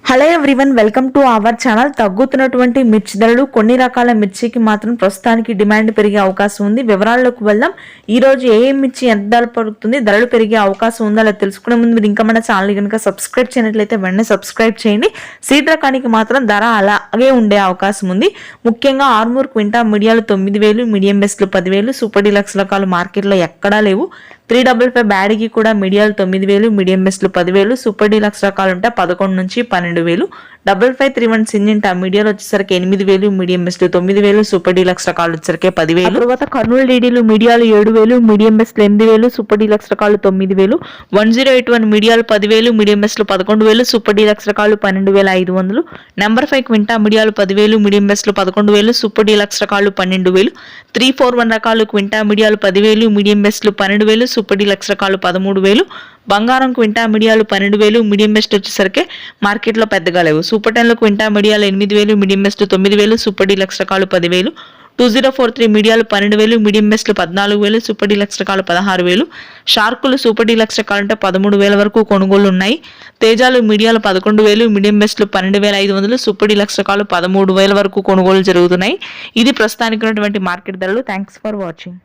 Hello everyone, welcome to our channel. తగ్గుతున్నటువంటి మిర్చి ధరలు, కొన్ని రకాల మిర్చికి మాత్రం ప్రస్తుతానికి డిమాండ్ పెరిగే అవకాశం ఉంది. వివరాల్లోకి వెళ్దాం. ఈ రోజు ఏ మిర్చి ఎంత ధర పడుతుంది, ధరలు పెరిగే అవకాశం ఉందో అలా తెలుసుకునే ముందు మీరు ఇంకా మన ఛానల్ కనుక సబ్స్క్రైబ్ చేయనట్లయితే వెంటనే సబ్స్క్రైబ్ చేయండి. సీడ్ రకానికి మాత్రం ధర అలాగే ఉండే అవకాశం ఉంది. ముఖ్యంగా ఆర్మూర్ క్వింటా మీడియాలు 9,000, మీడియం బెస్ట్లు 10,000, సూపర్ డీలక్స్ రకాలు మార్కెట్లో ఎక్కడా లేవు. 355 బ్యాడ్కి కూడా మీడియాలు 9,000, మీడియం బెస్ట్లు 10,000, సూపర్ డీలక్స్ రకాలు ఉంటే 11 నుంచి 12,000. 5531 సింజింటా మీడియాలు వచ్చేసరికి 8,000, మీడియం బెస్ట్లు 9,000, సూపర్ డీలక్స్ రకాలు వచ్చేసరికి 10,000. తర్వాత కర్నూలు డీడీలు మీడియాలు 7,000, మీడియం బెస్ట్లు 8,000, సూపర్ డీలక్స్ రకాలు 9,000. 1081 మీడియాలు 10,000, మీడియం బెస్ట్లు 11,000, సూపర్ డీలక్స్ రకాలు 12,500. నెంబర్ 5 క్వింటా మీడియాలు 10,000, మీడియం బెస్ట్లు 11,000, సూపర్ డీలక్స్ రకాలు 12,000. 341 రకాలు క్వింటా మీడియాలు 10,000, మీడియం బెస్ట్లు 12,000, సూపర్ డీలక్స్ రకాలు 13,000. బంగారం క్వింటా మీడియాలు 12,000, మీడియం బెస్ట్ వచ్చేసరికి మార్కెట్లో పెద్దగా లేవు. సూపర్ 10లో క్వింటా మీడియాలు 8,000, మీడియం బెస్ట్ 9,000, సూపర్ డీలక్స్ రకాలు 10,000. 2043 మీడియాలు 12,000, మీడియం బెస్ట్లు 14,000, సూపర్ డీలక్స్ రకాలు 16,000. షార్కులు సూపర్ డీలక్స్ రకాలు అంటే 13,000 వరకు కొనుగోలు ఉన్నాయి. తేజాలు మీడియాలు 11,000, మీడియం బెస్ట్లు 12,500, సూపర్ డీలక్స్ రకాలు 13,000 వరకు కొనుగోలు జరుగుతున్నాయి. ఇది ప్రస్తుతానికి ఉన్నటువంటి మార్కెట్ ధరలు. Thanks for watching.